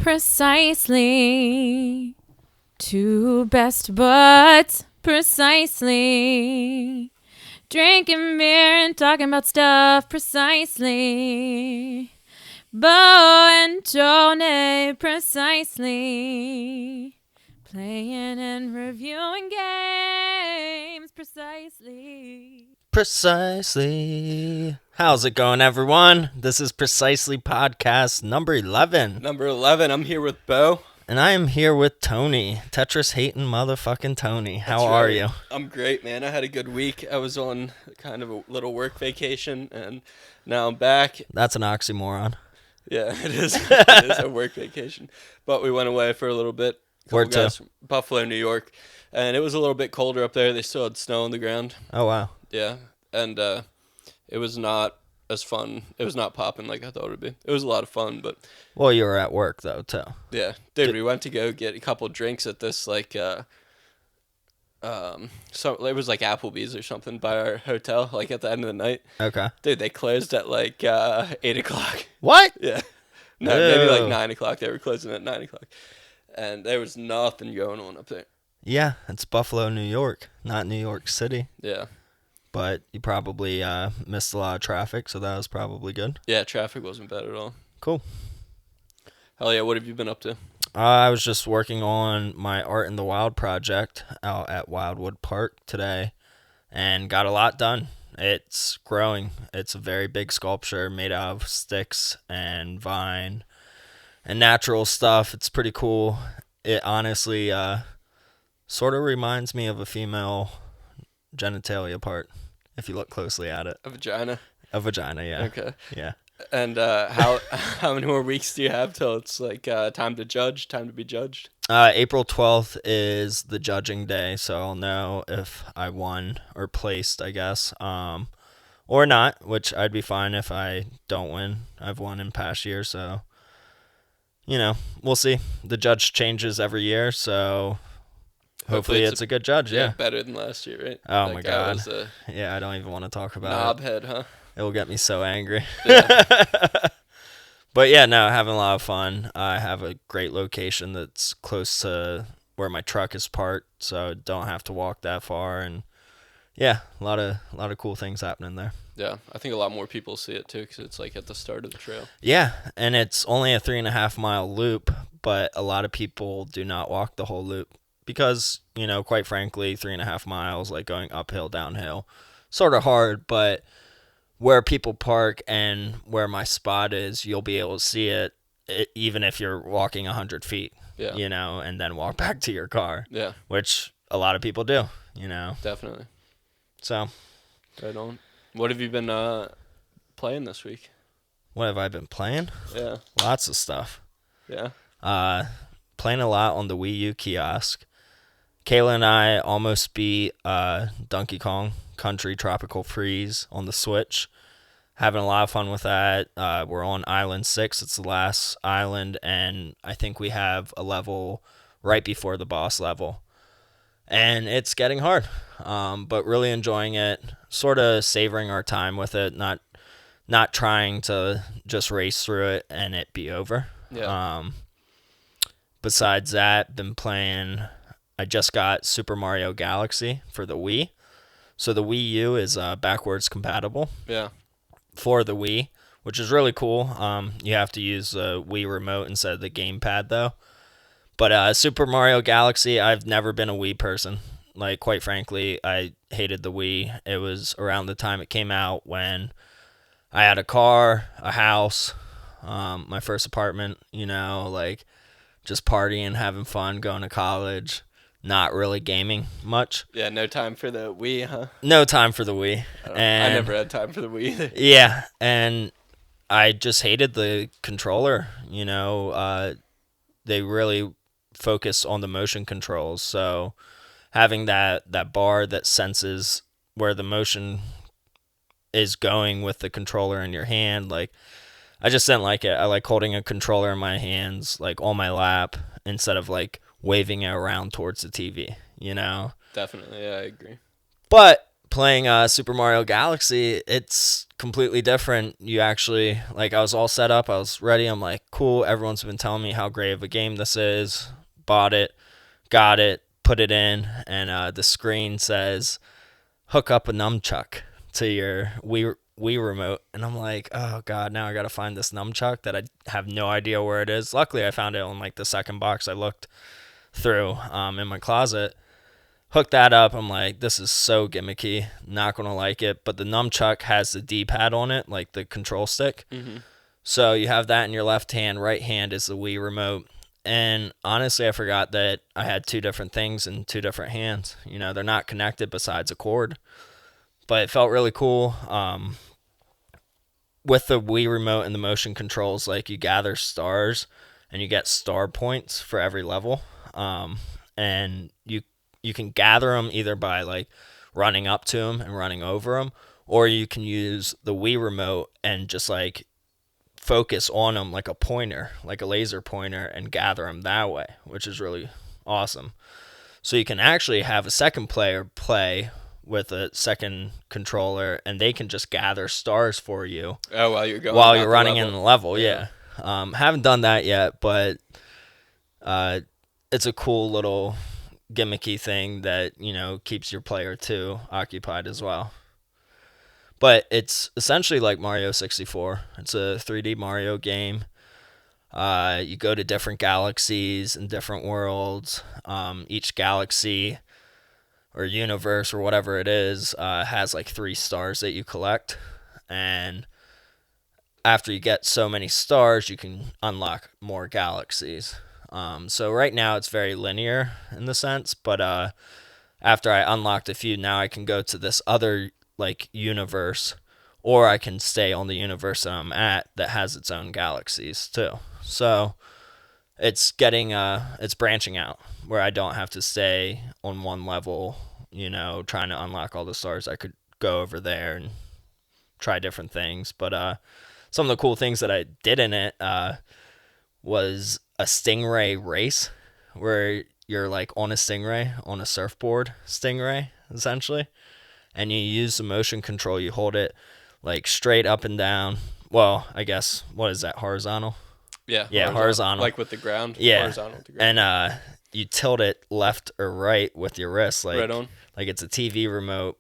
Precisely. Two best buds. Precisely. Drinking beer and talking about stuff. Precisely. Bo and Tony. Precisely. Playing and reviewing games. Precisely. Precisely. How's it going, everyone? This is Precisely Podcast number 11. Number 11, I'm here with Bo. And I am here with Tony. Tetris hating motherfucking Tony. How are you? I'm great, man. I had a good week. I was on kind of a little work vacation, and now I'm back. That's an oxymoron. Yeah, it is. It is a work vacation. But we went away for a little bit. Where to? From Buffalo, New York. And it was a little bit colder up there. They still had snow on the ground. Oh, wow. Yeah, and it was not as fun. It was not popping like I thought it would be. It was a lot of fun, but... Well, you were at work, though, too. Yeah. Dude, we went to go get a couple drinks at this, so it was like Applebee's or something by our hotel, like at the end of the night. Okay. Dude, they closed at 8 o'clock. What? Yeah. No, maybe 9 o'clock. They were closing at 9 o'clock. And there was nothing going on up there. Yeah, it's Buffalo, New York, not New York City. Yeah. But you probably missed a lot of traffic, so that was probably good. Yeah, traffic wasn't bad at all. Cool. Hell yeah, what have you been up to? I was just working on my Art in the Wild project out at Wildwood Park today and got a lot done. It's growing. It's a very big sculpture made out of sticks and vine and natural stuff. It's pretty cool. It honestly sort of reminds me of a female genitalia part, if you look closely at it. A vagina? A vagina, yeah. Okay. Yeah. And how many more weeks do you have till it's time to judge, time to be judged? April 12th is the judging day, so I'll know if I won or placed, I guess, or not, which I'd be fine if I don't win. I've won in past years, so, we'll see. The judge changes every year, so hopefully it's a good judge, yeah. Better than last year, right? Oh, my God. Yeah, I don't even want to talk about it. Knobhead, huh? It will get me so angry. Yeah. But yeah, no, having a lot of fun. I have a great location that's close to where my truck is parked, so I don't have to walk that far. And yeah, a lot of cool things happening there. Yeah, I think a lot more people see it too because it's at the start of the trail. Yeah, and it's only a 3.5 mile loop, but a lot of people do not walk the whole loop because, quite frankly, 3.5 miles, like going uphill, downhill, sort of hard, but where people park and where my spot is, you'll be able to see it even if you're walking 100 feet, and then walk back to your car. Yeah. Which a lot of people do, Definitely. So. Right on. What have you been playing this week? What have I been playing? Yeah. Lots of stuff. Yeah. Playing a lot on the Wii U kiosk. Kayla and I almost beat Donkey Kong Country Tropical Freeze on the Switch. Having a lot of fun with that. We're on Island 6. It's the last island, and I think we have a level right before the boss level. And it's getting hard, but really enjoying it. Sort of savoring our time with it, not trying to just race through it and it be over. Yeah. Besides that, been playing... I just got Super Mario Galaxy for the Wii. So the Wii U is backwards compatible for the Wii, which is really cool. You have to use the Wii remote instead of the gamepad, though. But Super Mario Galaxy, I've never been a Wii person. Like, quite frankly, I hated the Wii. It was around the time it came out when I had a car, a house, my first apartment, just partying, having fun, going to college. Not really gaming much. Yeah, no time for the Wii, huh? No time for the Wii. I never had time for the Wii either. Yeah, and I just hated the controller. They really focus on the motion controls. So having that bar that senses where the motion is going with the controller in your hand, I just didn't like it. I like holding a controller in my hands, on my lap, instead of waving it around towards the TV, Definitely, yeah, I agree. But playing Super Mario Galaxy, it's completely different. You actually, like, I was all set up. I was ready. I'm like, cool. Everyone's been telling me how great of a game this is. Bought it, got it, put it in, and the screen says, hook up a nunchuck to your Wii remote. And I'm like, oh, God, now I got to find this nunchuck that I have no idea where it is. Luckily, I found it on, like, the second box I looked through in my closet. Hook that up. I'm like, this is so gimmicky. Not going to like it. But the nunchuck has the D-pad on it, like the control stick. Mm-hmm. So you have that in your left hand. Right hand is the Wii remote. And honestly, I forgot that I had two different things in two different hands. You know, they're not connected besides a cord. But it felt really cool. With the Wii remote and the motion controls, like, you gather stars and you get star points for every level. And you can gather them either by, like, running up to them and running over them, or you can use the Wii remote and just, like, focus on them like a pointer, like a laser pointer, and gather them that way, which is really awesome. So you can actually have a second player play with a second controller, and they can just gather stars for you. Oh, while you're running in the level, yeah. Haven't done that yet, but it's a cool little gimmicky thing that, you know, keeps your player 2 occupied as well. But it's essentially like Mario 64. It's a 3D Mario game. You go to different galaxies and different worlds. Each galaxy or universe or whatever it is has like 3 stars that you collect. And after you get so many stars, you can unlock more galaxies. So right now it's very linear in the sense, but after I unlocked a few, now I can go to this other, like, universe, or I can stay on the universe that I'm at that has its own galaxies too. So it's it's branching out where I don't have to stay on one level, you know, trying to unlock all the stars. I could go over there and try different things. But some of the cool things that I did in it was a stingray race where you're, like, on a stingray, on a surfboard stingray, essentially. And you use the motion control. You hold it, like, straight up and down. Well, I guess, what is that, horizontal? Yeah, horizontal. Like with the ground? Yeah. Horizontal with the ground. And you tilt it left or right with your wrist. Like, right on. Like it's a TV remote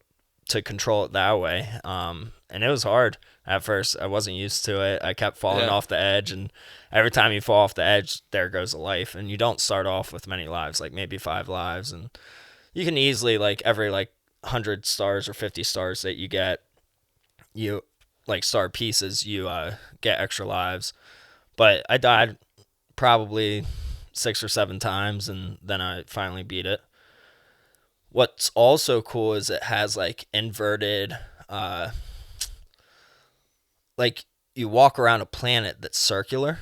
to control it that way. And it was hard at first. I wasn't used to it. I kept falling off the edge, and every time you fall off the edge, there goes a life. And you don't start off with many lives, like maybe 5 lives. And you can easily, like, every, like, 100 stars or 50 stars that you get, you, like, star pieces, you get extra lives. But I died probably 6 or 7 times, and then I finally beat it. What's also cool is it has, like, inverted, like, you walk around a planet that's circular,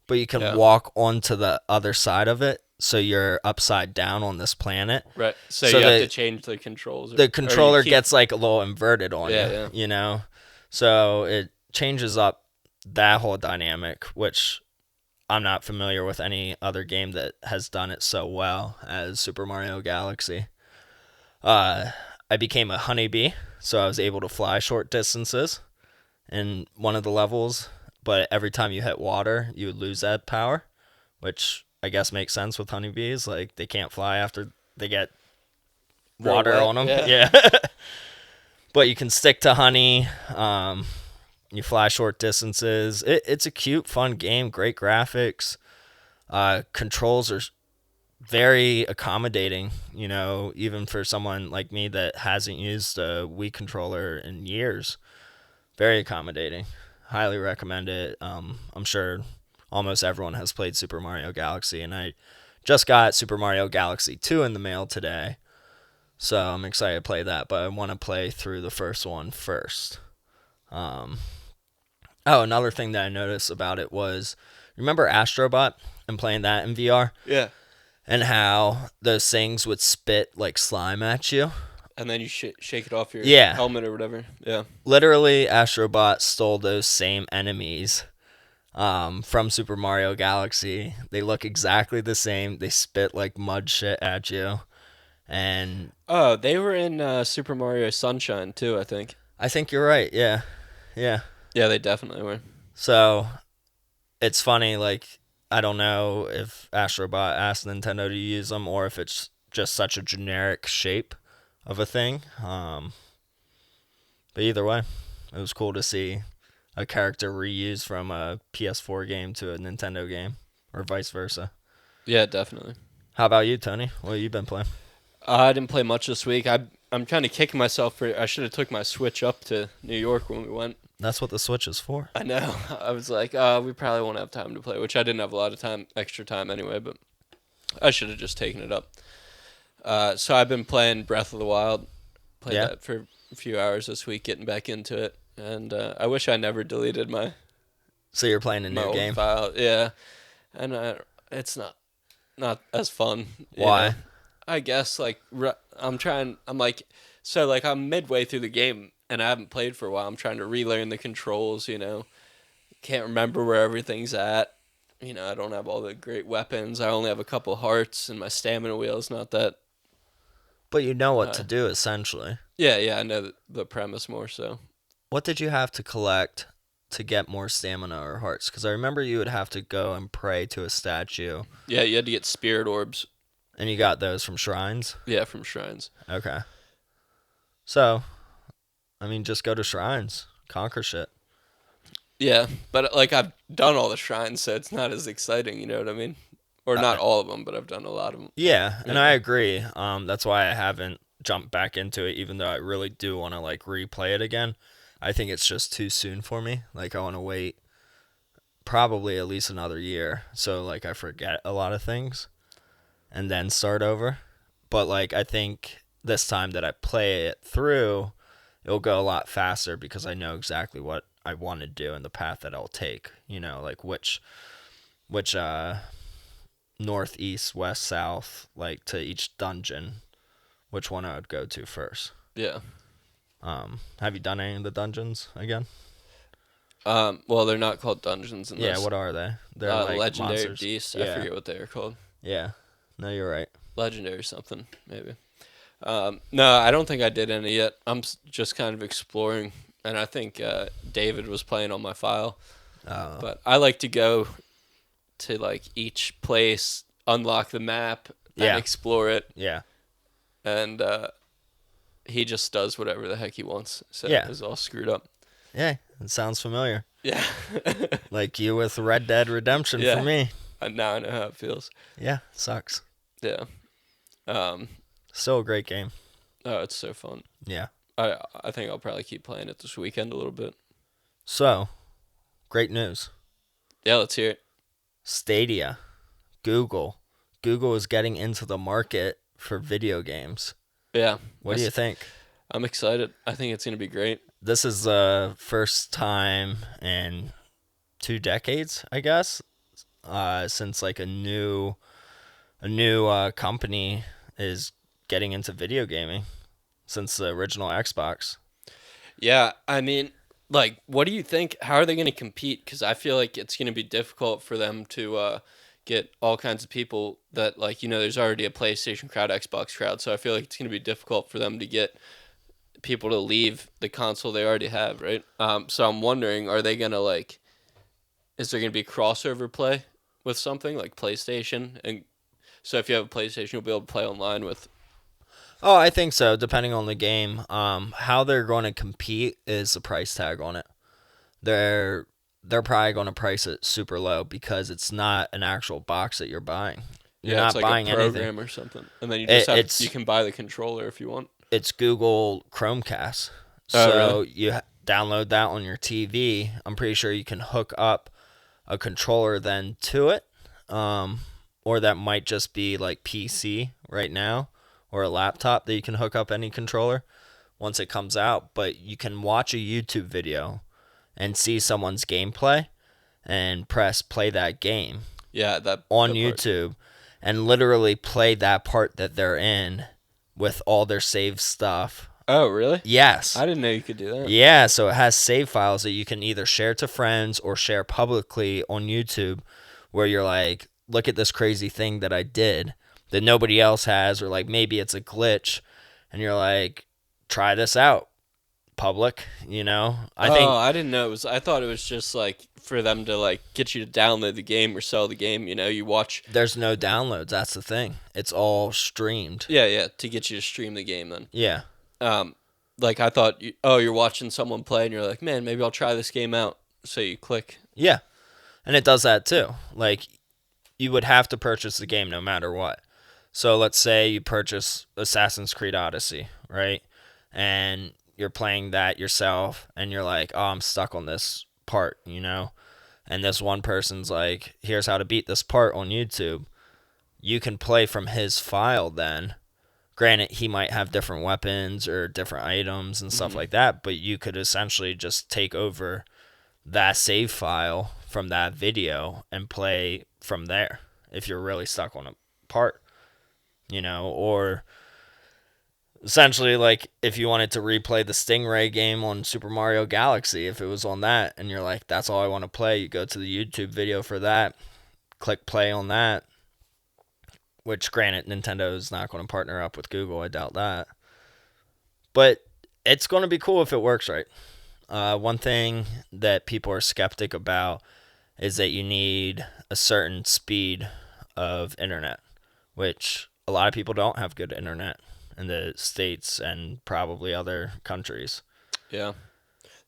but you can walk onto the other side of it, so you're upside down on this planet. Right. So you have to change the controls. The controller gets, like, a little inverted on you, you know? So it changes up that whole dynamic, which I'm not familiar with any other game that has done it so well as Super Mario Galaxy. I became a honeybee, so I was able to fly short distances in one of the levels, but every time you hit water, you would lose that power, which I guess makes sense with honeybees. Like, they can't fly after they get water on them. Yeah. But you can stick to honey. You fly short distances. It's a cute, fun game. Great graphics. Controls are very accommodating, you know, even for someone like me that hasn't used a Wii controller in years. Very accommodating. Highly recommend it. I'm sure almost everyone has played Super Mario Galaxy, and I just got Super Mario Galaxy 2 in the mail today, so I'm excited to play that, but I want to play through the first one first. Another thing that I noticed about it was, remember Astrobot and playing that in VR? Yeah. And how those things would spit, like, slime at you? And then you shake it off your helmet or whatever. Yeah. Literally, Astrobot stole those same enemies from Super Mario Galaxy. They look exactly the same. They spit, like, mud shit at you. And they were in Super Mario Sunshine, too, I think. I think you're right, yeah. Yeah. Yeah, they definitely were. So it's funny, like, I don't know if Astrobot asked Nintendo to use them or if it's just such a generic shape of a thing. But either way, it was cool to see a character reused from a PS4 game to a Nintendo game, or vice versa. Yeah, definitely. How about you, Tony? What have you been playing? I didn't play much this week. I'm kind of kicking myself for. I should have took my Switch up to New York when we went. That's what the Switch is for. I know. I was like, we probably won't have time to play, which I didn't have a lot of extra time anyway. But I should have just taken it up. So I've been playing Breath of the Wild. Played that for a few hours this week, getting back into it, and I wish I never deleted my. So you're playing a new game? File. Yeah, and it's not as fun. Why? Know? I guess like I'm midway through the game and I haven't played for a while. I'm trying to relearn the controls. Can't remember where everything's at. I don't have all the great weapons. I only have a couple hearts, and my stamina wheel is not that. But you know what to do, essentially. Yeah, I know the premise more so. What did you have to collect to get more stamina or hearts? Because I remember you would have to go and pray to a statue. Yeah, you had to get spirit orbs. And you got those from shrines? Yeah, from shrines. Okay. So, just go to shrines. Conquer shit. Yeah, but I've done all the shrines, so it's not as exciting, you know what I mean? Or not all of them, but I've done a lot of them. Yeah, and I agree. That's why I haven't jumped back into it, even though I really do want to replay it again. I think it's just too soon for me. I want to wait probably at least another year, so I forget a lot of things, and then start over. But I think this time that I play it through, it'll go a lot faster because I know exactly what I want to do and the path that I'll take. Which north, east, west, south, to each dungeon, which one I would go to first. Yeah. Have you done any of the dungeons again? Well, they're not called dungeons in this. Yeah, what are they? They're legendary monsters. beasts. Yeah. I forget what they are called. Yeah. No, you're right. Legendary something, maybe. No, I don't think I did any yet. I'm just kind of exploring, and I think David was playing on my file. Oh. But I like to go to each place, unlock the map, and explore it. Yeah. And he just does whatever the heck he wants. So it was all screwed up. Yeah, it sounds familiar. Yeah. Like you with Red Dead Redemption for me. Now I know how it feels. Yeah, sucks. Yeah. Still a great game. Oh, it's so fun. Yeah. I think I'll probably keep playing it this weekend a little bit. So, great news. Yeah, let's hear it. Stadia. Google is getting into the market for video games. Yeah. What do you think? I'm excited. I think it's going to be great. This is the first time in 2 decades, I guess, since a new company is getting into video gaming since the original Xbox. Yeah, what do you think? How are they going to compete? Because I feel like it's going to be difficult for them to get all kinds of people that, there's already a PlayStation crowd, Xbox crowd, so I feel like it's going to be difficult for them to get people to leave the console they already have, right? So I'm wondering, are they going to, is there going to be crossover play with something like PlayStation? And so if you have a PlayStation, you'll be able to play online with... Oh, I think so, depending on the game. How they're going to compete is the price tag on it. They're probably going to price it super low because it's not an actual box that you're buying. You're not buying a program anything. Or something. And then you you can buy the controller if you want. It's Google Chromecast. Oh, So really? you download that on your TV. I'm pretty sure you can hook up a controller then to it. Or that might just be PC right now. Or a laptop that you can hook up any controller once it comes out. But you can watch a YouTube video and see someone's gameplay and press play that game. Yeah, on YouTube and literally play that part that they're in with all their saved stuff. Oh, really? Yes. I didn't know you could do that. Yeah, so it has save files that you can either share to friends or share publicly on YouTube where you're like, look at this crazy thing that I did that nobody else has, or maybe it's a glitch and you're like, try this out. public, I didn't know it was. I thought it was just like for them to like get you to download the game or sell the game. You watch. There's no downloads. That's the thing. It's all streamed. Yeah, to get you to stream the game then. Yeah. Like I thought. You're watching someone play and you're like, man, maybe I'll try this game out. So you click. Yeah, and it does that too. Like, you would have to purchase the game no matter what. So let's say you purchase Assassin's Creed Odyssey, right? And you're playing that yourself, and you're like, oh, I'm stuck on this part, And this one person's like, here's how to beat this part on YouTube. You can play from his file then. Granted, he might have different weapons or different items and stuff like that, but you could essentially just take over that save file from that video and play from there if you're really stuck on a part, or essentially, like, if you wanted to replay the Stingray game on Super Mario Galaxy, if it was on that, and you're like, that's all I want to play, you go to the YouTube video for that, click play on that, which, granted, Nintendo is not going to partner up with Google, I doubt that. But it's going to be cool if it works right. One thing that people are skeptic about is that you need a certain speed of internet, which a lot of people don't have good internet in the States and probably other countries. Yeah,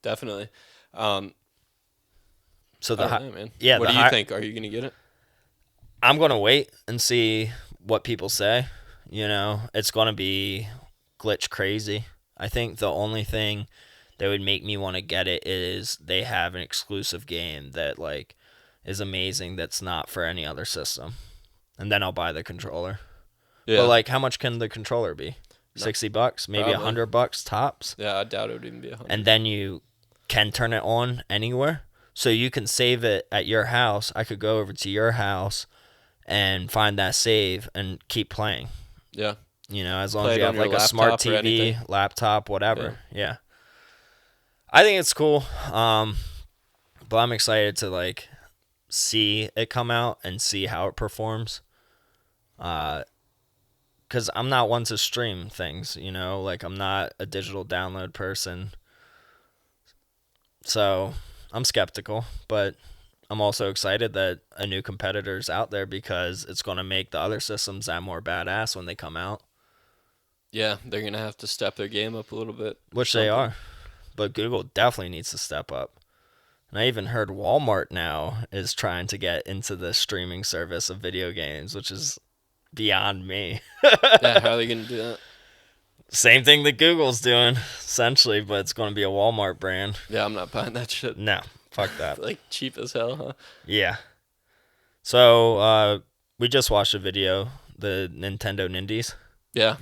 definitely. So man. What do you think? Are you going to get it? I'm going to wait and see what people say. It's going to be glitch crazy. I think the only thing that would make me want to get it is they have an exclusive game that like is amazing that's not for any other system. And then I'll buy the controller. Yeah. But like, how much can the controller be? $60? Maybe $100 tops? Yeah, I doubt it would even be 100. And then you can turn it on anywhere. So you can save it at your house. I could go over to your house and find that save and keep playing. Yeah. As long as you have like a smart TV, laptop, whatever. Yeah. I think it's cool. But I'm excited to like see it come out and see how it performs. Because I'm not one to stream things, like I'm not a digital download person. So I'm skeptical, but I'm also excited that a new competitor's out there because it's going to make the other systems that more badass when they come out. Yeah, they're going to have to step their game up a little bit. Which they are. But Google definitely needs to step up. And I even heard Walmart now is trying to get into the streaming service of video games, which is beyond me. Yeah, how are they going to do that? Same thing that Google's doing, essentially, but it's going to be a Walmart brand. Yeah, I'm not buying that shit. No, fuck that. Like, cheap as hell, huh? Yeah. So, we just watched a video, the Nintendo Nindies. Yeah.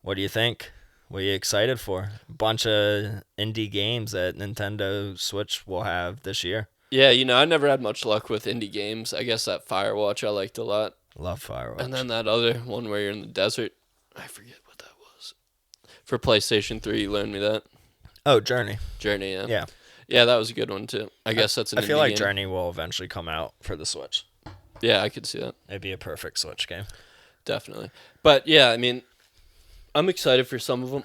What do you think? What are you excited for? A bunch of indie games that Nintendo Switch will have this year. Yeah, I never had much luck with indie games. I guess that Firewatch I liked a lot. Love Firewatch. And then that other one where you're in the desert. I forget what that was. For PlayStation 3, you loaned me that. Oh, Journey. Journey, yeah. Yeah. Yeah, that was a good one, too. I guess that's an indie game. I feel like Journey will eventually come out for the Switch. Yeah, I could see that. It'd be a perfect Switch game. Definitely. But, yeah, I mean, I'm excited for some of them.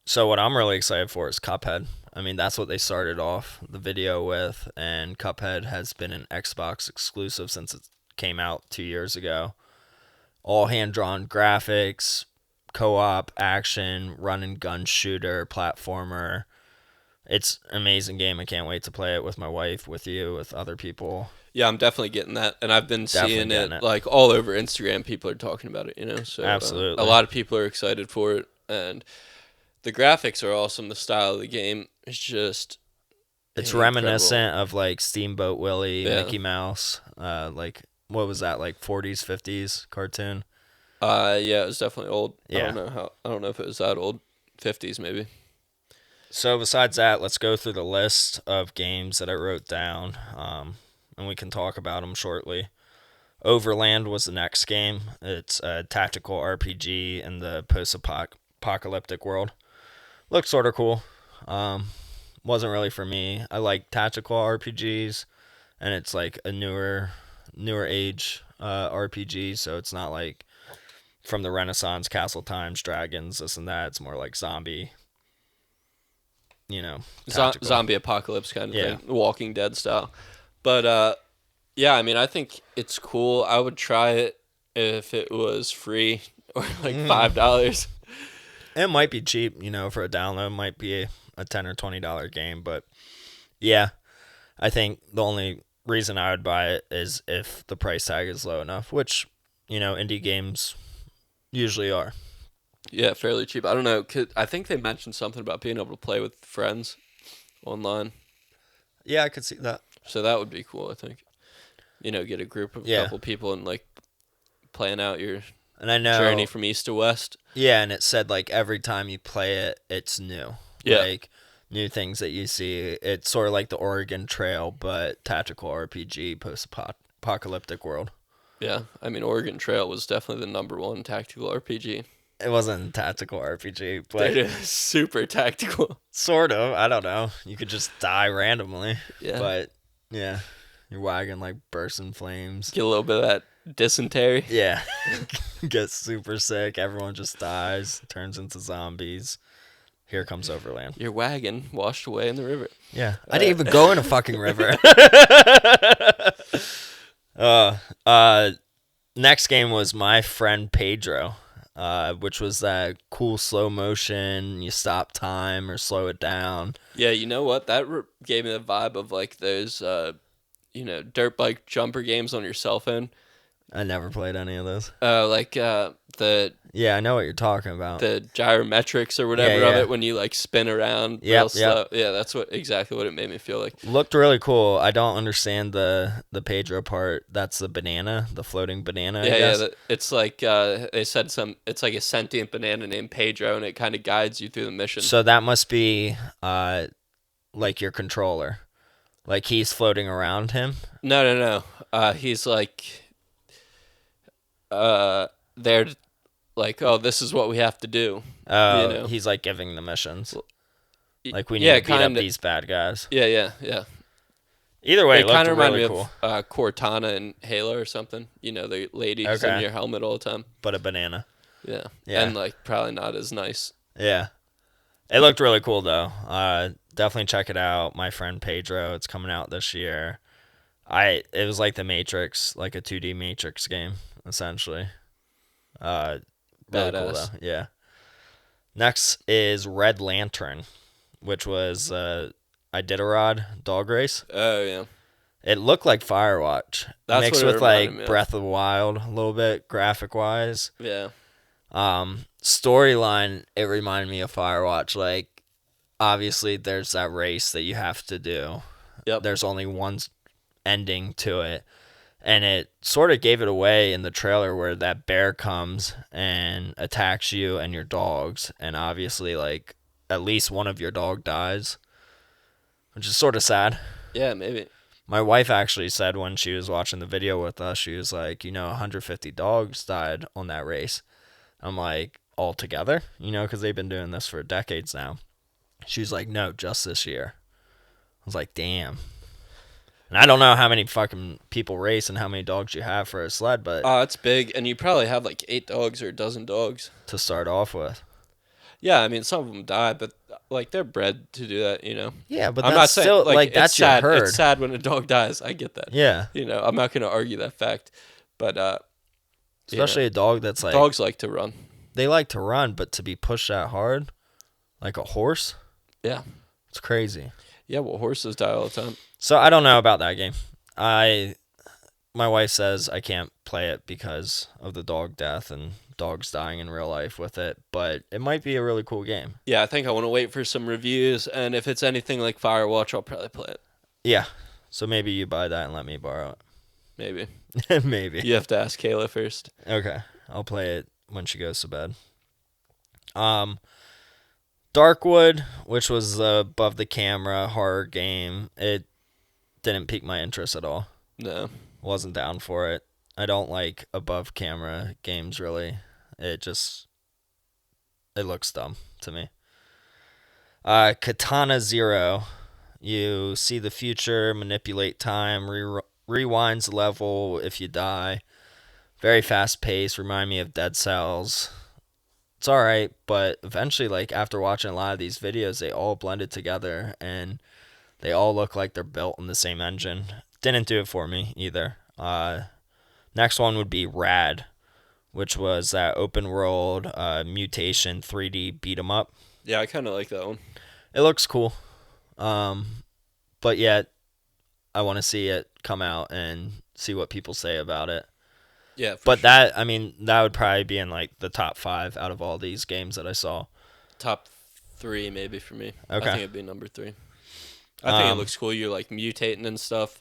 So what I'm really excited for is Cuphead. I mean, that's what they started off the video with, and Cuphead has been an Xbox exclusive since it came out 2 years ago. All hand-drawn graphics, co-op, action, run-and-gun shooter, platformer. It's an amazing game. I can't wait to play it with my wife, with you, with other people. Yeah, I'm definitely getting that, and I've been seeing it like all over Instagram. People are talking about it, So absolutely, a lot of people are excited for it, and the graphics are awesome. The style of the game is just it's reminiscent of like Steamboat Willie, Mickey Mouse, like what was that, like 40s, 50s cartoon? Yeah, it was definitely old. Yeah. I don't know if it was that old. 50s maybe. So besides that, let's go through the list of games that I wrote down, and we can talk about them shortly. Overland was the next game. It's a tactical RPG in the post-apocalyptic world. Looked sort of cool. Wasn't really for me. I like tactical RPGs, and it's like a newer age RPG, so it's not like from the Renaissance, castle times, dragons, this and that. It's more like zombie zombie apocalypse kind of thing, Walking Dead style. But yeah, I mean, I think it's cool. I would try it if it was free or like $5. It might be cheap, for a download. It might be a $10 or $20 game, but yeah, I think the only reason I would buy it is if the price tag is low enough, which, indie games usually are. Yeah, fairly cheap. I don't know. I think they mentioned something about being able to play with friends online. Yeah, I could see that. So that would be cool, I think. Get a group of a couple people and like playing out your journey from east to west. Yeah, and it said like every time you play it, it's new. Yeah. Like new things that you see. It's sort of like the Oregon Trail, but tactical RPG, post-apocalyptic world. Yeah, I mean, Oregon Trail was definitely the #1 tactical RPG. It wasn't a tactical RPG, but it is super tactical. Sort of. I don't know. You could just die randomly. Yeah. But yeah, your wagon like bursts in flames. Get a little bit of that dysentery. Yeah. Get super sick. Everyone just dies. Turns into zombies. Here comes Overland. Your wagon washed away in the river. Yeah. I didn't even go in a fucking river. Next game was My Friend Pedro, which was that cool slow motion. You stop time or slow it down. Yeah, you know what? That gave me the vibe of like those, dirt bike jumper games on your cell phone. I never played any of those. Yeah, I know what you're talking about. The gyrometrics or whatever of it when you like spin around real slow. Yeah, that's exactly what it made me feel like. Looked really cool. I don't understand the Pedro part. That's the banana, the floating banana. Yeah. It's like they said it's like a sentient banana named Pedro, and it kind of guides you through the mission. So that must be like your controller. Like he's floating around him? No. He's like they're like, oh, this is what we have to do. Oh, he's like giving the missions. Like we need to beat up these bad guys. Yeah. Either way, it kind of reminded cool. me of Cortana in Halo or something. The lady who's in your helmet all the time. But a banana. Yeah. And like probably not as nice. Yeah. It looked really cool though. Definitely check it out. My Friend Pedro. It's coming out this year. It was like the Matrix, like a 2D Matrix game, essentially. Really cool though. Yeah. Next is Red Lantern, which was Iditarod dog race. Oh yeah. It looked like Firewatch. That's mixed what with like Breath of the Wild a little bit, graphic wise. Yeah. Storyline, it reminded me of Firewatch. Like, obviously, there's that race that you have to do. Yep. There's only one ending to it. And it sort of gave it away in the trailer where that bear comes and attacks you and your dogs. And obviously, like, at least one of your dog dies, which is sort of sad. Yeah, maybe. My wife actually said when she was watching the video with us, she was like, 150 dogs died on that race. I'm like, all together? Because they've been doing this for decades now. She was like, no, just this year. I was like, damn. And I don't know how many fucking people race and how many dogs you have for a sled, but... it's big, and you probably have like 8 dogs or a dozen dogs. To start off with. Yeah, I mean, some of them die, but like they're bred to do that, Yeah, but I'm not saying, still, like that's your sad. herd. It's sad when a dog dies. I get that. Yeah. I'm not going to argue that fact, but... Especially a dog that's like... Dogs like to run. They like to run, but to be pushed that hard, like a horse... Yeah. It's crazy. Yeah, well, horses die all the time. So I don't know about that game. My wife says I can't play it because of the dog death and dogs dying in real life with it, but it might be a really cool game. Yeah, I think I want to wait for some reviews, and if it's anything like Firewatch, I'll probably play it. Yeah. So maybe you buy that and let me borrow it. Maybe. Maybe. You have to ask Kayla first. Okay. I'll play it when she goes to bed. Darkwood, which was above the camera horror game, it didn't pique my interest at all. No. Wasn't down for it. I don't like above camera games really. It looks dumb to me. Katana Zero. You see the future, manipulate time, rewinds level if you die. Very fast paced, remind me of Dead Cells. it's all right, but eventually, like, after watching a lot of these videos, they all blended together, and they all look like they're built in the same engine. Didn't do it for me either. Next one would be Rad, which was that open world mutation 3D beat 'em up. Yeah, I kind of like that one. It looks cool, but yet I want to see it come out and see what people say about it. Yeah, but sure. that would probably be in like the top 5 out of all these games that I saw. Top 3 maybe for me. Okay. I think it'd be number 3. I think it looks cool. You're like mutating and stuff.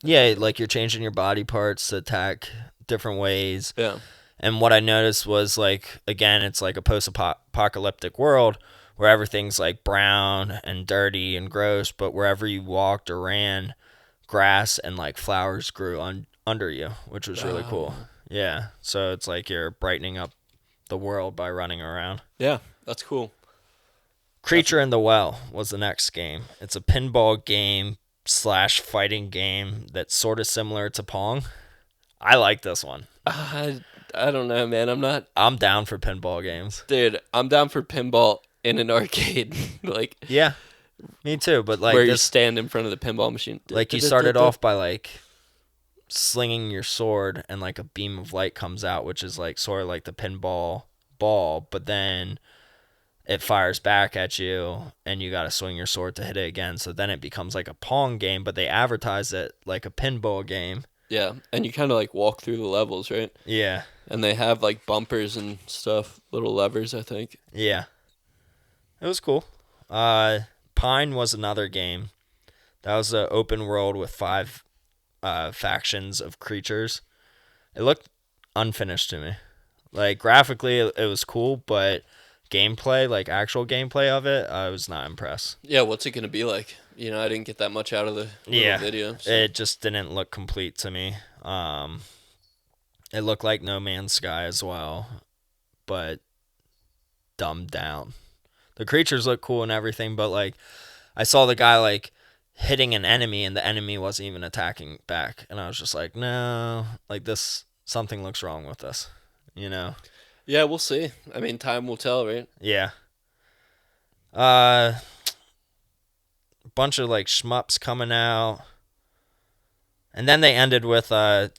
Yeah, like you're changing your body parts to attack different ways. Yeah. And what I noticed was, like, again, it's like a post-apocalyptic world where everything's like brown and dirty and gross, but wherever you walked or ran, grass and like flowers grew under you, which was really cool. Yeah, so it's like you're brightening up the world by running around. Yeah, that's cool. Creature in the Well was the next game. It's a pinball game / fighting game that's sort of similar to Pong. I like this one. I don't know, man. I'm down for pinball games. Dude, I'm down for pinball in an arcade. Like, yeah, me too. But like, where you stand in front of the pinball machine. Like, you started off by like slinging your sword, and like a beam of light comes out, which is like sort of like the pinball ball, but then it fires back at you, and you got to swing your sword to hit it again. So then it becomes like a Pong game, but they advertise it like a pinball game. Yeah, and you kind of like walk through the levels, right? Yeah. And they have like bumpers and stuff, little levers, I think. Yeah. It was cool. Pine was another game. That was an open world with 5 factions of creatures. It looked unfinished to me. Like, graphically, it was cool, but gameplay, like actual gameplay of it, I was not impressed. Yeah, what's it going to be like? You know, I didn't get that much out of the video. So. It just didn't look complete to me. It looked like No Man's Sky as well, but dumbed down. The creatures look cool and everything, but like, I saw the guy like hitting an enemy, and the enemy wasn't even attacking back, and I was just like, no, like, this, something looks wrong with this, you know? Yeah, we'll see. I mean, time will tell, right? Yeah. Bunch of like shmups coming out, and then they ended with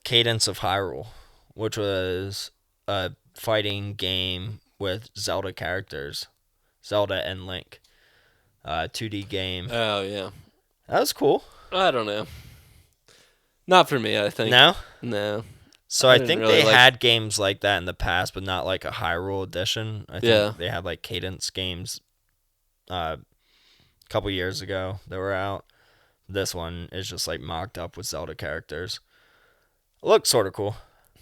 Cadence of Hyrule, which was a fighting game with Zelda characters, Zelda and Link. 2D game. Oh, yeah. That was cool. I don't know. Not for me, I think. No. So I think really they had games like that in the past, but not like a Hyrule edition. I think they had like Cadence games a couple years ago that were out. This one is just like mocked up with Zelda characters. It looked sort of cool.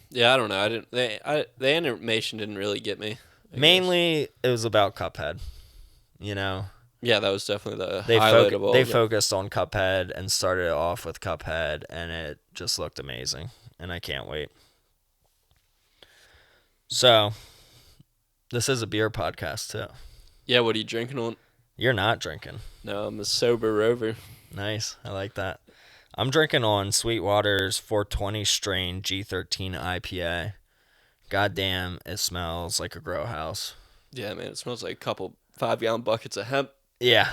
Yeah, I don't know. The animation didn't really get me. Mainly, it was about Cuphead. You know. Yeah, that was definitely the highlight of all. They focused on Cuphead and started it off with Cuphead, and it just looked amazing, and I can't wait. So, this is a beer podcast too. Yeah, what are you drinking on? You're not drinking. No, I'm a sober rover. Nice, I like that. I'm drinking on Sweetwater's 420 strain G13 IPA. Goddamn, it smells like a grow house. Yeah, man, it smells like a couple 5-gallon buckets of hemp. Yeah,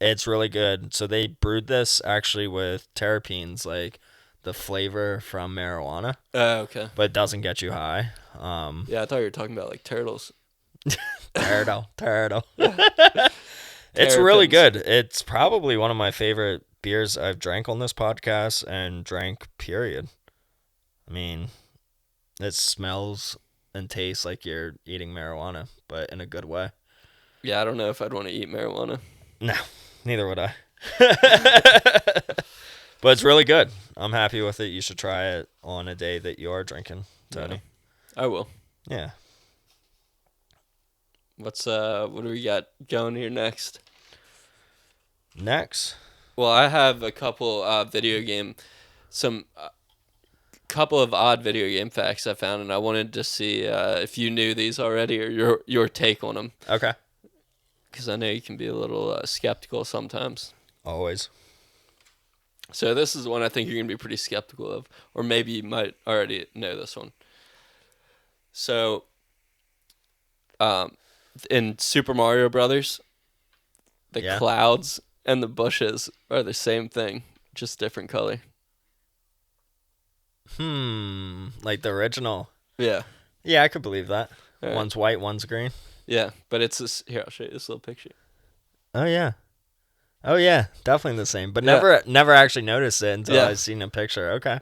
it's really good. So they brewed this actually with terpenes, like the flavor from marijuana. Oh, okay. But it doesn't get you high. Yeah, I thought you were talking about like turtles. Turtle. It's really good. It's probably one of my favorite beers I've drank on this podcast and drank, period. I mean, it smells and tastes like you're eating marijuana, but in a good way. Yeah, I don't know if I'd want to eat marijuana. No, neither would I. But it's really good. I'm happy with it. You should try it on a day that you are drinking, Tony. Yeah, I will. Yeah. What do we got going here next? Well, I have a couple couple of odd video game facts I found, and I wanted to see if you knew these already or your take on them. Okay. Because I know you can be a little skeptical sometimes. Always. So this is one I think you're going to be pretty skeptical of, or maybe you might already know this one. So In Super Mario Brothers, the clouds and the bushes are the same thing, just different color. Like the original. Yeah. Yeah, I could believe that. Right. One's white, one's green. Yeah, but it's this. Here, I'll show you this little picture. Oh yeah. Oh yeah, definitely the same. But never actually noticed it until I seen a picture. Okay.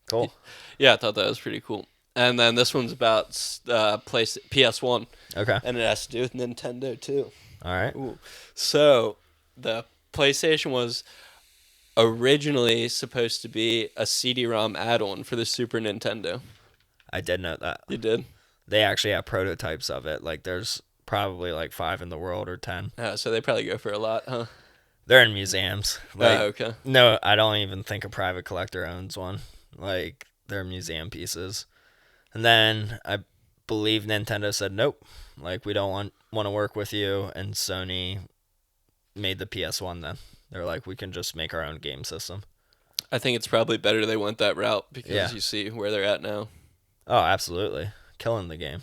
Cool. Yeah, I thought that was pretty cool. And then this one's about PS1. Okay. And it has to do with Nintendo too. All right. Ooh. So the PlayStation was originally supposed to be a CD-ROM add-on for the Super Nintendo. I did know that. You did? They actually have prototypes of it. Like there's probably like 5 in the world or 10. Oh, so they probably go for a lot, huh? They're in museums. Like, okay. No, I don't even think a private collector owns one. Like they're museum pieces. And then I believe Nintendo said nope. Like we don't want to work with you, and Sony made the PS1 then. They're like, we can just make our own game system. I think it's probably better they went that route because you see where they're at now. Oh, absolutely. Killing the game.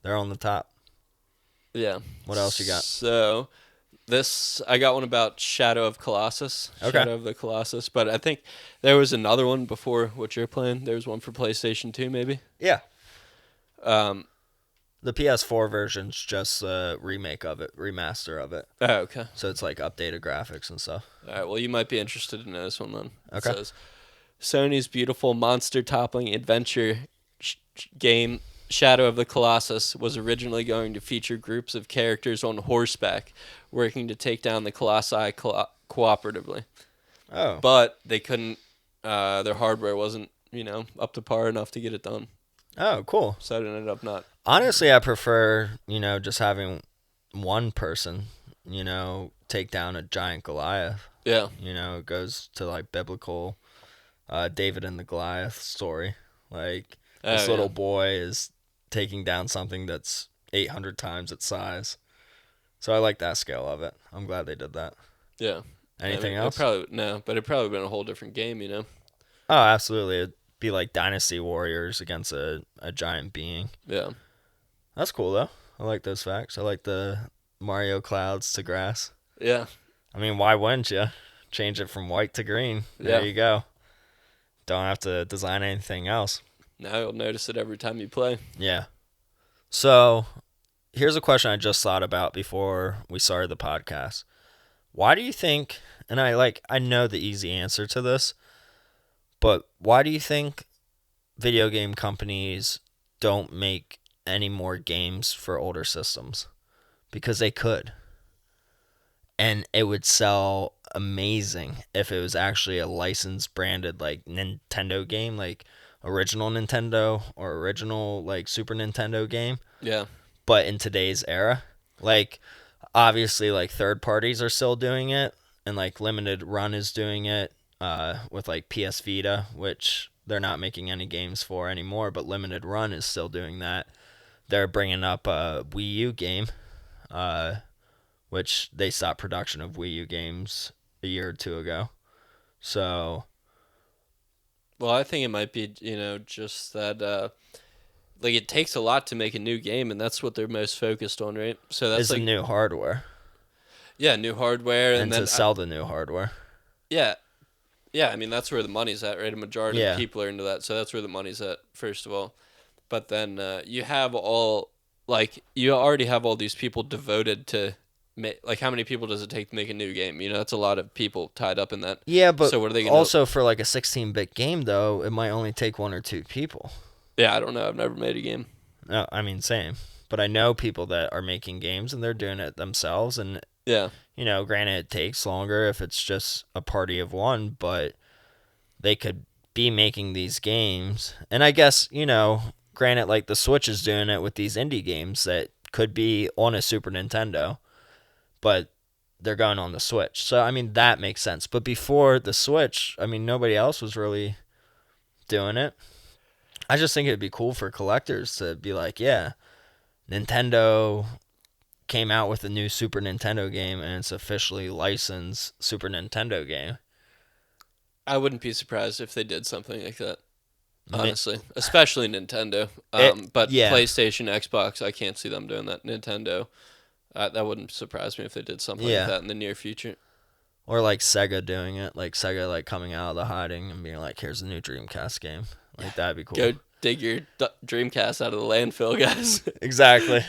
They're on the top. Yeah. What else you got? So, I got one about Shadow of Colossus. Okay. Shadow of the Colossus. But I think there was another one before what you're playing. There was one for PlayStation 2, maybe? Yeah. The PS4 version's just a remake of it, remaster of it. Oh, okay. So it's like updated graphics and stuff. All right, well, you might be interested in this one then. Okay. It says, Sony's beautiful monster-toppling adventure game Shadow of the Colossus was originally going to feature groups of characters on horseback working to take down the Colossi cooperatively. Oh. But they couldn't, their hardware wasn't, up to par enough to get it done. Oh, cool. So it ended up not. Honestly, I prefer, just having one person, take down a giant Goliath. Yeah. It goes to like biblical David and the Goliath story. Like this little boy is taking down something that's 800 times its size. So I like that scale of it. I'm glad they did that. Yeah. Anything else? No, but it'd probably been a whole different game, Oh, absolutely. It'd be like Dynasty Warriors against a giant being. Yeah. That's cool, though. I like those facts. I like the Mario clouds to grass. Yeah. I mean, why wouldn't you? Change it from white to green. There you go. Don't have to design anything else. Now you'll notice it every time you play. Yeah. So, here's a question I just thought about before we started the podcast. Why do you think, and I know the easy answer to this, but why do you think video game companies don't make any more games for older systems? Because they could. And it would sell amazing if it was actually a licensed branded like Nintendo game, like original Nintendo or original like Super Nintendo game. Yeah. But in today's era, like obviously like third parties are still doing it, and like Limited Run is doing it with like PS Vita, which they're not making any games for anymore, but Limited Run is still doing that. They're bringing up a Wii U game, which they stopped production of Wii U games a year or two ago. So, well, I think it might be, just that, like it takes a lot to make a new game, and that's what they're most focused on, right? So that's like new hardware. Yeah, new hardware, and then to sell the new hardware. Yeah, I mean that's where the money's at, right? A majority of people are into that, so that's where the money's at, first of all. But then you already have all these people devoted to. Like, how many people does it take to make a new game? That's a lot of people tied up in that. Yeah, but so what are they gonna also for like a 16-bit game, though, it might only take 1 or 2 people. Yeah, I don't know. I've never made a game. No, I mean, same. But I know people that are making games, and they're doing it themselves. And, granted, it takes longer if it's just a party of one, but they could be making these games. And I guess, granted, like the Switch is doing it with these indie games that could be on a Super Nintendo, but they're going on the Switch. So, I mean, that makes sense. But before the Switch, I mean, nobody else was really doing it. I just think it'd be cool for collectors to be like, yeah, Nintendo came out with a new Super Nintendo game, and it's officially licensed Super Nintendo game. I wouldn't be surprised if they did something like that. honestly, especially Nintendo. But PlayStation, Xbox, I can't see them doing that. Nintendo, that wouldn't surprise me if they did something like that in the near future. Or like Sega doing it, like Sega like coming out of the hiding and being like, "Here's a new Dreamcast game." Like that'd be cool. Go dig your Dreamcast out of the landfill, guys. Exactly.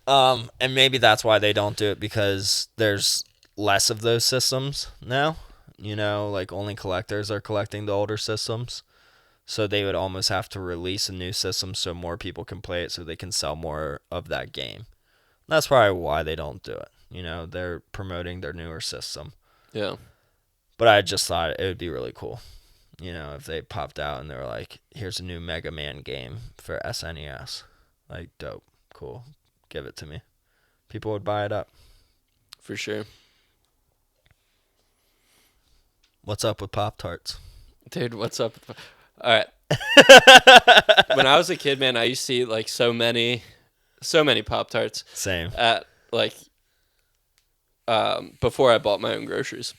And maybe that's why they don't do it, because there's less of those systems now. You know, like only collectors are collecting the older systems. So they would almost have to release a new system so more people can play it so they can sell more of that game. That's probably why they don't do it. You know, they're promoting their newer system. Yeah. But I just thought it would be really cool. You know, if they popped out and they were like, here's a new Mega Man game for SNES. Like, dope. Cool. Give it to me. People would buy it up. For sure. What's up with Pop-Tarts? Dude, what's up? All right. When I was a kid, man, I used to eat like so many Pop-Tarts. Same. At like before I bought my own groceries,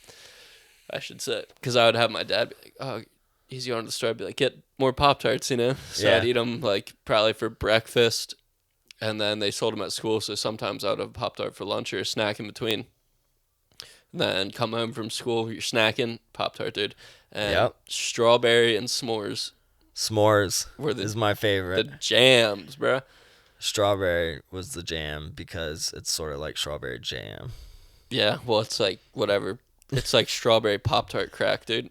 I should say, because I would have my dad be like, "Oh, he's going to the store." I'd be like, "Get more Pop-Tarts," you know. So I'd eat them like probably for breakfast, and then they sold them at school. So sometimes I would have a Pop-Tart for lunch or a snack in between. And then come home from school, you're snacking, Pop-Tart, dude. And strawberry and s'mores. S'mores is my favorite. The jams, bro. Strawberry was the jam because it's sort of like strawberry jam. Yeah, well, it's like whatever. It's like strawberry Pop-Tart crack, dude.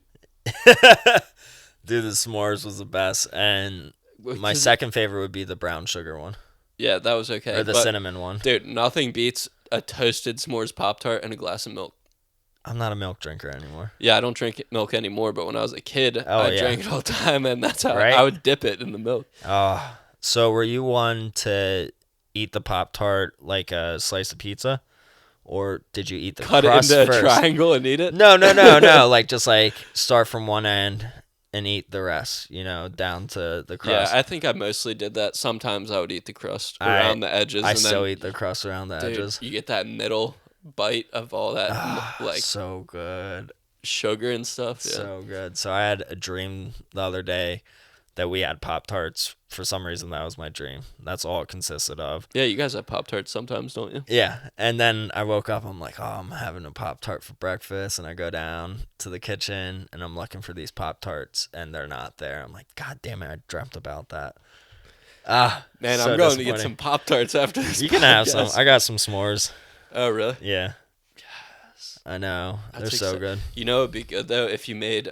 Dude, the s'mores was the best. And my second favorite would be the brown sugar one. Yeah, that was okay. Or the cinnamon one. Dude, nothing beats a toasted s'mores Pop-Tart and a glass of milk. I'm not a milk drinker anymore. Yeah, I don't drink milk anymore, but when I was a kid, I drank it all the time, and that's how I would dip it in the milk. Oh, so were you one to eat the Pop-Tart like a slice of pizza? Or did you eat the crust Cut it into first? a triangle and eat it? No. Like, just like start from one end and eat the rest, you know, down to the crust. Yeah, I think I mostly did that. Sometimes I would eat the crust around the edges. I still eat the crust around the edges. You get that middle bite of all that, like so good, sugar and stuff. Yeah. So good. So I had a dream the other day that we had Pop-Tarts. For some reason, that was my dream. That's all it consisted of. Yeah, you guys have Pop-Tarts sometimes, don't you? Yeah, and then I woke up. I'm like, I'm having a Pop-Tart for breakfast, and I go down to the kitchen and I'm looking for these Pop-Tarts, and they're not there. I'm like, God damn it! I dreamt about that. Man, so I'm going to get some Pop-Tarts after this. You can have some. I got some s'mores. Oh, really? Yeah. Yes. I know. They're so good. You know, it'd be good though if you made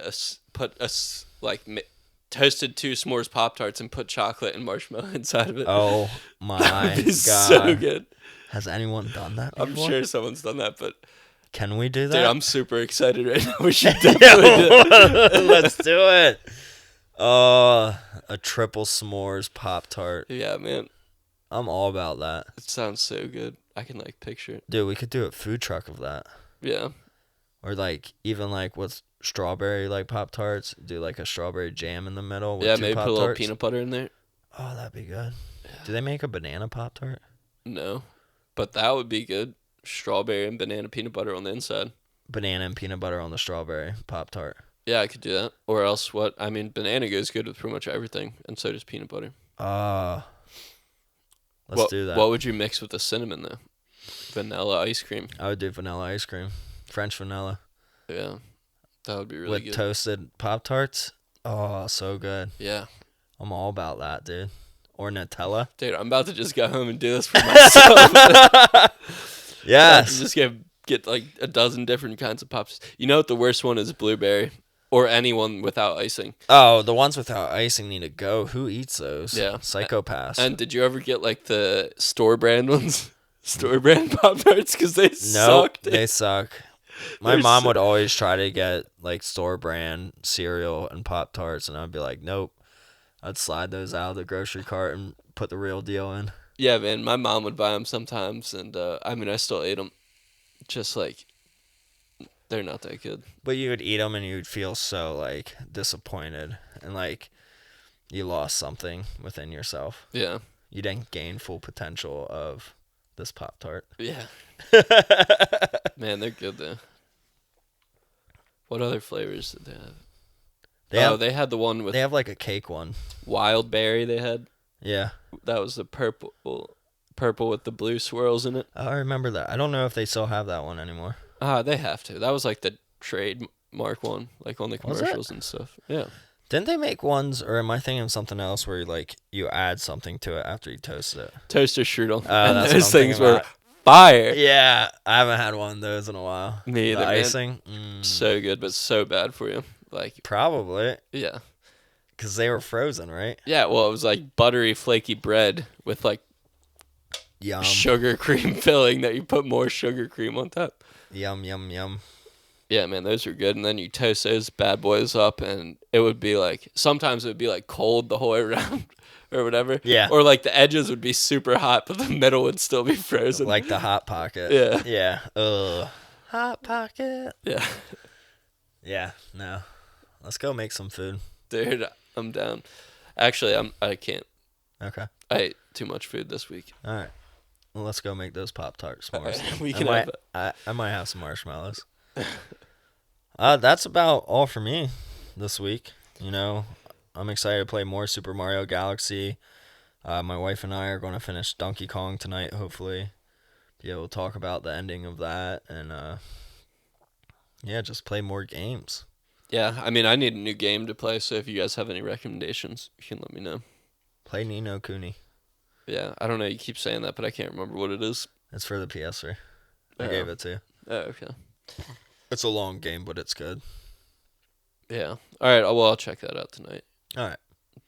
toasted 2 s'mores Pop-Tarts and put chocolate and marshmallow inside of it. Oh my that would be God. So good. Has anyone done that before? I'm sure someone's done that, but can we do that? Dude, I'm super excited right now. We should definitely do it. Let's do it. A triple s'mores Pop-Tart. Yeah, man. I'm all about that. It sounds so good. I can picture it. Dude, we could do a food truck of that. Yeah. Or even with strawberry Pop-Tarts, do a strawberry jam in the middle with 2 maybe Pop-Tarts. Put a little peanut butter in there. Oh, that'd be good. Yeah. Do they make a banana Pop-Tart? No. But that would be good. Strawberry and banana peanut butter on the inside. Banana and peanut butter on the strawberry Pop-Tart. Yeah, I could do that. Or else banana goes good with pretty much everything, and so does peanut butter. Let's do that. What would you mix with the cinnamon, though? Vanilla ice cream. I would do vanilla ice cream. French vanilla. Yeah. That would be really good. With toasted Pop-Tarts. Oh, so good. Yeah. I'm all about that, dude. Or Nutella. Dude, I'm about to just go home and do this for myself. Yes. Just get a dozen different kinds of pops. You know what the worst one is? Blueberry. Or anyone without icing. Oh, the ones without icing need to go. Who eats those? Yeah. Psychopaths. And did you ever get the store brand ones? Store brand Pop-Tarts? Because they suck. They suck. My mom would always try to get store brand cereal and Pop-Tarts, and I'd be like, nope. I'd slide those out of the grocery cart and put the real deal in. Yeah, man. My mom would buy them sometimes, and I still ate them. Just they're not that good. But you would eat them and you would feel so disappointed and you lost something within yourself. Yeah. You didn't gain full potential of this Pop-Tart. Yeah. Man, they're good though. What other flavors did they have? They had the one with... They have like a cake one. Wild berry they had. Yeah. That was the purple with the blue swirls in it. I remember that. I don't know if they still have that one anymore. They have to. That was like the trademark one, like on the commercials and stuff. Yeah. Didn't they make ones, or am I thinking of something else where like you add something to it after you toast it? Toaster strudel. That's those things were fire. Yeah, I haven't had one of those in a while. Me either, the icing, so good, but so bad for you. Like probably. Yeah. Because they were frozen, right? Yeah, well, it was like buttery, flaky bread with like yum sugar cream filling that you put more sugar cream on top. Yum, yum, yum. Yeah, man, those are good. And then you toast those bad boys up, and it would be like, sometimes it would be like cold the whole way around or whatever. Yeah. Or like the edges would be super hot, but the middle would still be frozen. Like the Hot Pocket. Yeah. Yeah. Ugh. Hot Pocket. Yeah. Yeah, no. Let's go make some food. Dude, I'm down. Actually, I can't. Okay. I ate too much food this week. All right. Well, let's go make those Pop-Tarts s'mores. We can I might have some marshmallows. That's about all for me this week. You know, I'm excited to play more Super Mario Galaxy. My wife and I are going to finish Donkey Kong tonight, hopefully. Be able to talk about the ending of that and, yeah, just play more games. Yeah, I mean, I need a new game to play, so if you guys have any recommendations, you can let me know. Play Ni no Kuni. Yeah, I don't know, you keep saying that, but I can't remember what it is. It's for the PS3. I gave it to you. Oh, okay. It's a long game, but it's good. Yeah. All right, well, I'll check that out tonight. All right.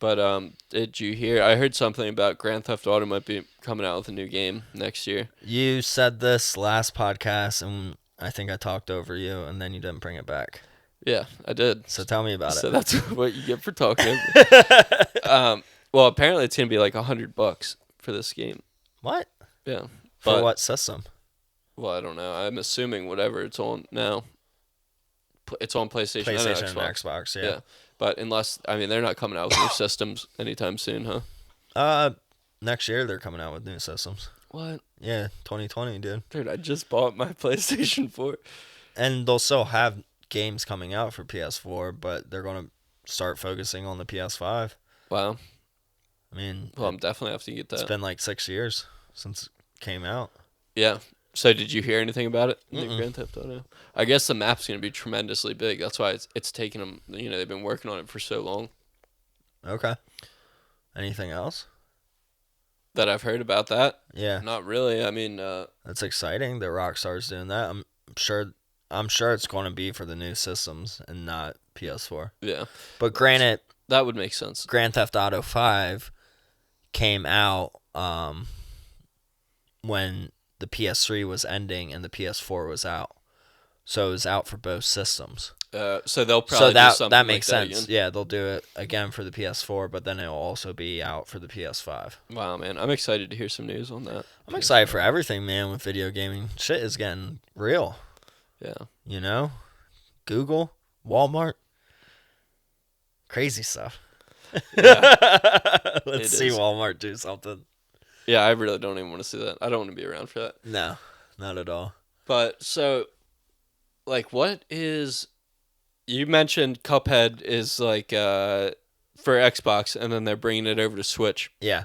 But did you hear? I heard something about Grand Theft Auto might be coming out with a new game next year. You said this last podcast, and I think I talked over you, and then you didn't bring it back. Yeah, I did. So tell me about it. So that's what you get for talking. Well, apparently it's gonna be like $100 for this game. What? Yeah. For what system? Well, I don't know. I'm assuming whatever it's on now. It's on PlayStation and Xbox, yeah. But they're not coming out with new systems anytime soon, huh? Next year they're coming out with new systems. What? Yeah, 2020, dude. Dude, I just bought my PlayStation 4. And they'll still have games coming out for PS4, but they're going to start focusing on the PS5. Wow. I mean... Well, I'm definitely have to get that. It's been like 6 years since it came out. Yeah. So did you hear anything about it? Grand Theft Auto? I guess the map's going to be tremendously big. That's why it's taken them, they've been working on it for so long. Okay. Anything else? That I've heard about that? Yeah. Not really. I mean... That's exciting that Rockstar's doing that. I'm sure it's going to be for the new systems and not PS4. Yeah. But granted... That would make sense. Grand Theft Auto 5 came out when the PS3 was ending and the PS4 was out. So it was out for both systems. So they'll probably do something that makes like sense. Again. Yeah, they'll do it again for the PS4, but then it'll also be out for the PS5. Wow, man. I'm excited to hear some news on that. I'm excited for everything, man, with video gaming. Shit is getting real. Yeah. You know? Google, Walmart. Crazy stuff. Yeah. Let's see Walmart do something. Yeah, I really don't even want to see that. I don't want to be around for that. No, not at all. But, so, like, what is... You mentioned Cuphead is, like, for Xbox, and then they're bringing it over to Switch. Yeah.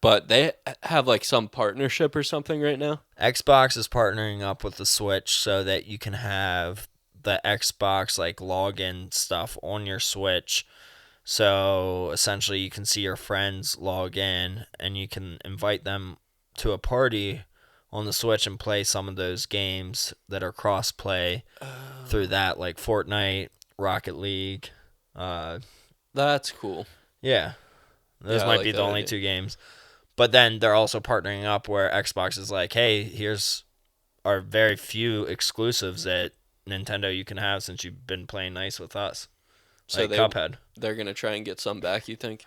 But they have, like, some partnership or something right now? Xbox is partnering up with the Switch so that you can have the Xbox, like, login stuff on your Switch. So, essentially, you can see your friends log in, and you can invite them to a party on the Switch and play some of those games that are cross-play through that, like Fortnite, Rocket League. That's cool. Yeah. Those might be the only two games. But then they're also partnering up where Xbox is like, hey, here's our very few exclusives that Nintendo you can have since you've been playing nice with us. So like Cuphead. They're going to try and get some back, you think?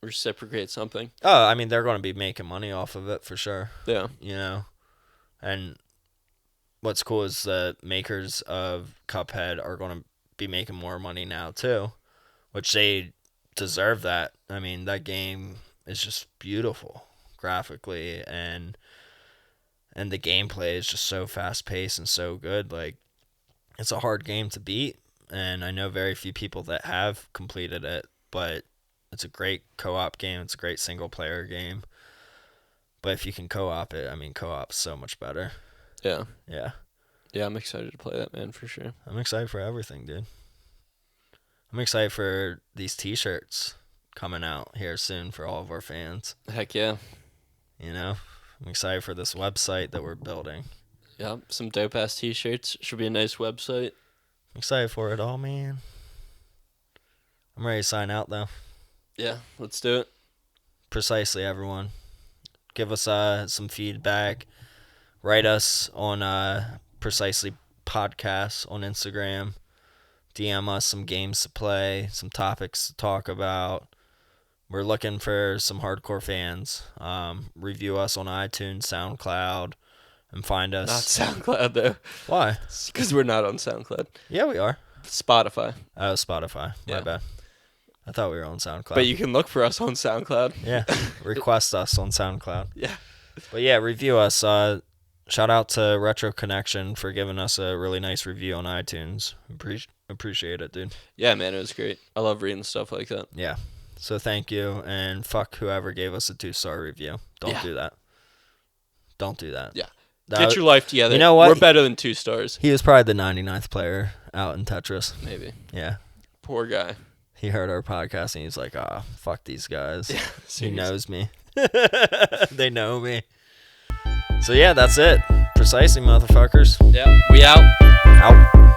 Reciprocate something? Oh, I mean, they're going to be making money off of it for sure. Yeah. You know? And what's cool is the makers of Cuphead are going to be making more money now, too. Which they deserve that. I mean, that game is just beautiful graphically, and the gameplay is just so fast-paced and so good. Like, it's a hard game to beat, and I know very few people that have completed it, but it's a great co-op game. It's a great single-player game. But if you can co-op it, I mean, co-op's so much better. Yeah. Yeah. Yeah, I'm excited to play that, man, for sure. I'm excited for everything, dude. I'm excited for these T-shirts coming out here soon for all of our fans. Heck yeah. You know? I'm excited for this website that we're building. Yep, some dope-ass T-shirts. Should be a nice website. I'm excited for it all, man. I'm ready to sign out, though. Yeah, let's do it. Precisely, everyone. Give us some feedback. Write us on Precisely Podcasts on Instagram. DM us some games to play, some topics to talk about. We're looking for some hardcore fans. Review us on iTunes, SoundCloud, and find us. Not SoundCloud, though. Why? Because we're not on SoundCloud. Yeah, we are. Spotify. Oh, Spotify. My bad. I thought we were on SoundCloud. But you can look for us on SoundCloud. Yeah. Request us on SoundCloud. Yeah. But yeah, review us. Shout out to Retro Connection for giving us a really nice review on iTunes. Appreciate it, dude. Yeah, man, it was great. I love reading stuff like that. Yeah. So thank you, and fuck whoever gave us a 2-star review. Don't do that. Don't do that. Yeah. Get your life together. You know what? We're better than 2 stars. He was probably the 99th player out in Tetris. Maybe. Yeah. Poor guy. He heard our podcast, and he's like, fuck these guys. Yeah, he knows me. They know me. So, yeah, that's it. Precisely, motherfuckers. Yeah, we out. Out.